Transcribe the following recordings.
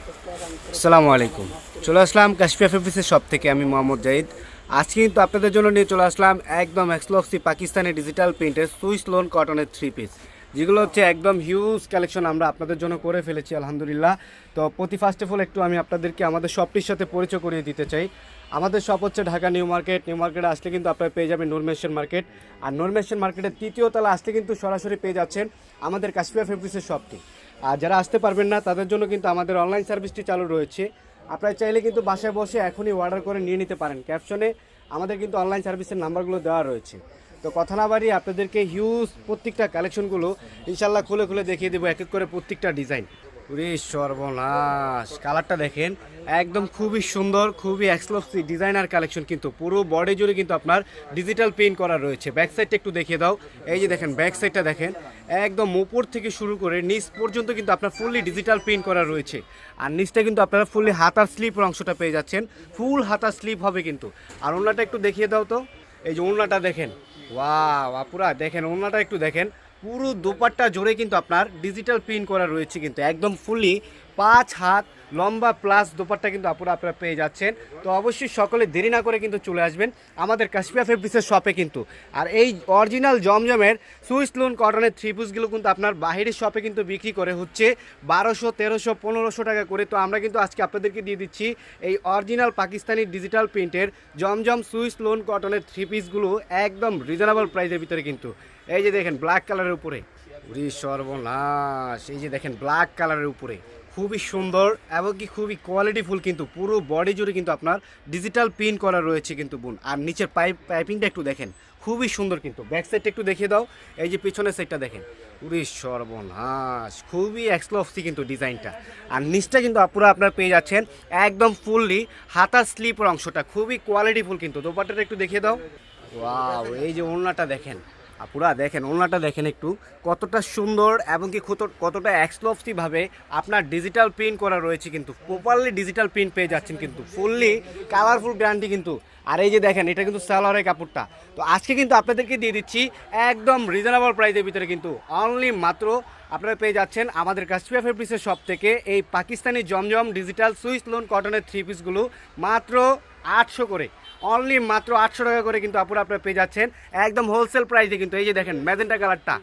আসসালামু আলাইকুম। চলে আসলাম কাশফিয়া ফেব্রিক্সের শপ থেকে, আমি মোহাম্মদ জাহিদ। আজকে কিন্তু আপনাদের জন্য নিয়ে চলে আসলাম একদম এক্সক্লুসিভ পাকিস্তানি ডিজিটাল প্রিন্টের সুইস লোন কটনের থ্রি পিস, যেগুলো হচ্ছে একদম হিউজ কালেকশন আমরা আপনাদের জন্য করে ফেলেছি আলহামদুলিল্লাহ। তো ফার্স্ট অফ অল একটু আমি আপনাদেরকে আমাদের শপটির সাথে পরিচয় করিয়ে দিতে চাই। আমাদের শপ হচ্ছে ঢাকা নিউ মার্কেট। নিউ মার্কেটে আসলে কিন্তু আপনারা পেয়ে যাবেন নূর মেশন মার্কেট, আর নূর মেশন মার্কেটের তৃতীয় তলা আসলে কিন্তু সরাসরি পেয়ে যাচ্ছেন আমাদের কাশফিয়া ফেব্রিক্সের শপটি। আর যারা আসতে পারবেন না তাদের জন্য কিন্তু আমাদের অনলাইন সার্ভিসটি চালু রয়েছে। আপনারা চাইলে কিন্তু বাসায় বসে এখনই অর্ডার করে নিয়ে নিতে পারেন। ক্যাপশনে আমাদের কিন্তু অনলাইন সার্ভিসের নাম্বারগুলো দেওয়া রয়েছে। তো কথা না বাড়িয়ে আপনাদেরকে হিউজ প্রত্যেকটা কালেকশনগুলো ইনশাল্লাহ খুলে খুলে দেখিয়ে দেবো, এক এক করে প্রত্যেকটা ডিজাইন। ওরে সর্বনাশ, কালারটা দেখেন, একদম খুবই সুন্দর, খুবই এক্সক্লুসিভ ডিজাইনার কালেকশন। কিন্তু পুরো বডি জুড়ে কিন্তু আপনার ডিজিটাল প্রিন্ট করা রয়েছে। ব্যাক সাইডটা একটু দেখিয়ে দাও। এই যে দেখেন ব্যাক সাইডটা দেখেন, একদম উপর থেকে শুরু করে নিচ পর্যন্ত কিন্তু আপনার ফুললি ডিজিটাল প্রিন্ট করা রয়েছে। আর নিচটা কিন্তু আপনারা ফুললি হাতার স্লিপের অংশটা পেয়ে যাচ্ছেন, ফুল হাতার স্লিপ হবে কিন্তু। আর ওড়নাটা একটু দেখিয়ে দাও তো। এই যে ওড়নাটা দেখেন, ওয়াও আপুরা দেখেন, ওড়নাটা একটু দেখেন, পুরো দোপাট্টা জোরে কিন্তু আপনার ডিজিটাল প্রিন্ট করা রয়েছে কিন্তু একদম ফুললি 5 হাত লম্বা প্লাস দোপাট্টা কিন্তু আপনারা পেয়ে যাচ্ছেন। তো অবশ্যই সকলে দেরি না করে কিন্তু চলে আসবেন আমাদের কাশফিয়া ফেব্রিক্সের শপে কিন্তু। আর এই অরিজিনাল জমজমের সুইস লোন কটনের থ্রি পিসগুলো কিন্তু আপনার বাহিরের শপে কিন্তু বিক্রি করে হচ্ছে 1200, 1300, 1500 টাকা করে। তো আমরা কিন্তু আজকে আপনাদেরকে দিয়ে দিচ্ছি এই অরিজিনাল পাকিস্তানি ডিজিটাল প্রিন্টের জমজম সুইস লোন কটনের থ্রি পিসগুলো একদম রিজনেবল প্রাইসের ভিতরে কিন্তু। এই যে দেখেন ব্ল্যাক কালারের উপরে, উরি সর্বনাশ, এই যে দেখেন ব্ল্যাক কালারের উপরে খুবই সুন্দর এবং কি খুবই কোয়ালিটিফুল কিন্তু পুরো বডি জুড়ে কিন্তু আপনার ডিজিটাল প্রিন্ট করা রয়েছে কিন্তু বোন। আর নিচের পাইপিংটা একটু দেখেন, খুবই সুন্দর কিন্তু। ব্যাক সাইডটা একটু দেখিয়ে দাও। এই যে পিছনের সাইডটা দেখেন, উরি সর্বনাশ, খুবই এক্সক্লুসিভ কিন্তু ডিজাইনটা। আর নিচটা কিন্তু আপনার পেয়ে যাচ্ছেন একদম ফুললি হাতার স্লিপের অংশটা, খুবই কোয়ালিটিফুল কিন্তু। দোপাট্টাটা একটু দেখিয়ে দাও। ওয়াও, এই যে ওড়নাটা দেখেন আপুরা, দেখেন ওড়নাটা দেখেন একটু, কতটা সুন্দর এবং কি কতটা এক্সক্লুসিভভাবে আপনার ডিজিটাল প্রিন্ট করা রয়েছে কিন্তু। প্রপারলি ডিজিটাল প্রিন্ট পেয়ে যাচ্ছেন কিন্তু, ফুললি কালারফুল গ্যারান্টি কিন্তু। আর এই যে দেখেন, এটা কিন্তু সালোয়ারের কাপড়টা। তো আজকে কিন্তু আপনাদেরকে দিয়ে দিচ্ছি একদম রিজনেবল প্রাইসের ভিতরে কিন্তু, অনলি মাত্র আপনারা পেয়ে যাচ্ছেন আমাদের কাশফিয়া ফেব্রিক্সের শপ থেকে এই পাকিস্তানি জমজম ডিজিটাল সুইস লোন কটনের থ্রি পিসগুলো মাত্র 800 করে, অনলি মাত্র 800 টাকা করে কিন্তু আপনারা পেয়ে যাচ্ছেন একদম হোলসেল প্রাইসে কিন্তু। এই যে দেখেন ম্যাজেন্টা কালারটা,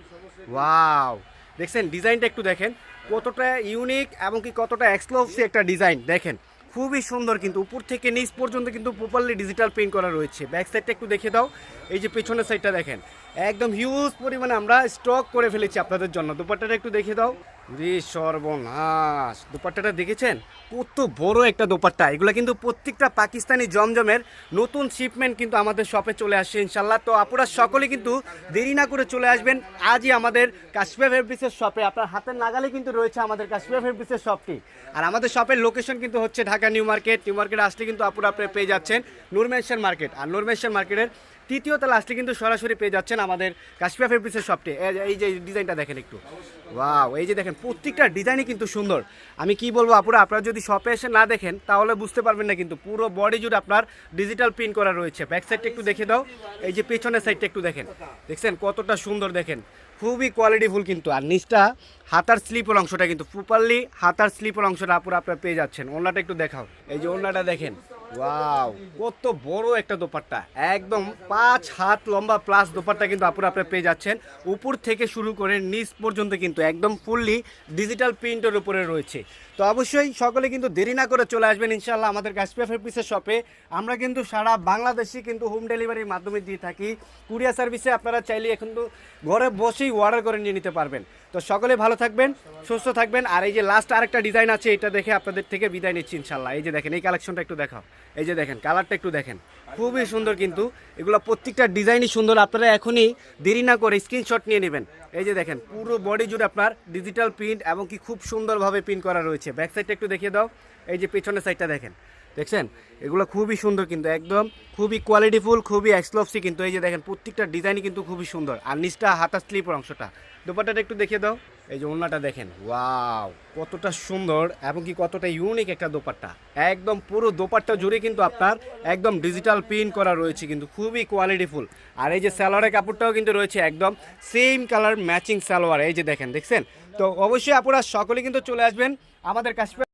ওয়াও, দেখছেন ডিজাইনটা একটু দেখেন, কতটা ইউনিক এবং কি কতটা এক্সক্লুসিভ একটা ডিজাইন দেখেন, খুবই সুন্দর কিন্তু। উপর থেকে নিচ পর্যন্ত কিন্তু প্রপারলি ডিজিটাল প্রিন্ট করা রয়েছে। ব্যাক সাইডটা একটু দেখে দাও। এই যে পেছনের সাইডটা দেখেন, একদম হিউজ পরিমাণে আমরা স্টক করে ফেলেছি আপনাদের জন্য। দোপাট্টাটা একটু দেখে দাও। রে সর্বনাশ, দোপাট্টাটা দেখেছেন কত বড় একটা দোপাট্টা। এগুলো কিন্তু প্রত্যেকটা পাকিস্তানি জমজমের নতুন শিপমেন্ট কিন্তু আমাদের শপে চলে আসছে ইনশাল্লাহ। তো আপনারা সকলে কিন্তু দেরি না করে চলে আসবেন আজই আমাদের কাশফিয়া ফেব্রিক্সের শপে। আপনার হাতের নাগালে কিন্তু রয়েছে আমাদের কাশফিয়া ফেব্রিক্সের শপটি। আর আমাদের শপের লোকেশন কিন্তু হচ্ছে ঢাকা নিউ মার্কেট। নিউ মার্কেটে আসলে কিন্তু আপনারা পেয়ে যাচ্ছেন নূর মেশন মার্কেট। আর নূর মেশন মার্কেটের তৃতীয় তলা আসলে কিন্তু সরাসরি পেয়ে যাচ্ছেন আমাদের কাশফিয়া ফেব্রিক্সের শপটি। এই যে ডিজাইনটা দেখেন একটু, ওয়াও, এই যে দেখেন প্রত্যেকটা ডিজাইনই কিন্তু সুন্দর। আমি কি বলবো আপনারা যদি শপে এসে না দেখেন তাহলে বুঝতে পারবেন না কিন্তু, পুরো বডি জুড়ে আপনার ডিজিটাল প্রিন্ট করা রয়েছে। ব্যাক সাইডটা একটু দেখে দাও। এই যে পেছনের সাইডটা একটু দেখেন, দেখছেন কতটা সুন্দর দেখেন, খুবই কোয়ালিটিফুল কিন্তু। আর নিচটা হাতার স্লিপের অংশটা কিন্তু প্রপারলি হাতার স্লিপের অংশটা আপনারা পেয়ে যাচ্ছেন। ওড়নাটা একটু দেখাও। এই যে ওড়নাটা দেখেন, ওয়াও, কত বড় একটা দোপাট্টা, একদম 5 হাত লম্বা প্লাস দোপাট্টা কিন্তু আপনারা পেয়ে যাচ্ছেন। উপর থেকে শুরু করে নিচ পর্যন্ত কিন্তু একদম ফুললি ডিজিটাল প্রিন্টের উপরে রয়েছে। তো অবশ্যই সকলে কিন্তু দেরি না করে চলে আসবেন ইনশাল্লাহ আমাদের কাশফিয়া ফেব্রিক্সের শপে। আমরা কিন্তু সারা বাংলাদেশে কিন্তু হোম ডেলিভারির মাধ্যমে দিয়ে থাকি। কুরিয়ার সার্ভিসে আপনারা চাইলে এখন তো ঘরে বসেই অর্ডার করে নিয়ে নিতে পারবেন। তো সকলে ভালো থাকবেন, সুস্থ থাকবেন। আর এই যে লাস্ট আরেকটা ডিজাইন আছে, এটা দেখে আপনাদের থেকে বিদায় নিচ্ছি ইনশাল্লাহ। এই যে দেখেন এই কালেকশনটা একটু দেখাও। এই যে দেখেন কালারটা একটু দেখেন, খুবই সুন্দর কিন্তু। এগুলো প্রত্যেকটা ডিজাইনই সুন্দর। আপনারা এখনই দেরি না করে স্ক্রিনশট নিয়ে নেবেন। এই যে দেখেন পুরো বডি জুড়ে আপনার ডিজিটাল প্রিন্ট এবং কি খুব সুন্দরভাবে প্রিন্ট করা রয়েছে। ব্যাক সাইডটা একটু দেখিয়ে দাও। এই যে পেছনের সাইডটা দেখেন, দেখছেন এগুলো খুবই সুন্দর কিন্তু, একদম খুবই কোয়ালিটিফুল, খুবই এক্সক্লুসিভ কিন্তু। এই যে দেখেন প্রত্যেকটা ডিজাইনই কিন্তু খুবই সুন্দর। আর নিচটা হাতার স্লিপের অংশটা, দোপাট্টাটা একটু দেখিয়ে দাও। এই যে ওড়নাটা দেখেন, ওয়াও, কতটা সুন্দর এবং কি কতটা ইউনিক একটা দোপাট্টা। একদম পুরো দোপাট্টা জুড়ে কিন্তু আপনার একদম ডিজিটাল প্রিন্ট করা রয়েছে কিন্তু, খুবই কোয়ালিটিফুল। আর এই যে সালোয়ারের কাপড়টাও কিন্তু রয়েছে একদম সেম কালার ম্যাচিং সালোয়ার। এই যে দেখেন, দেখছেন। তো অবশ্যই আপনারা সকলে কিন্তু চলে আসবেন আমাদের কাছে।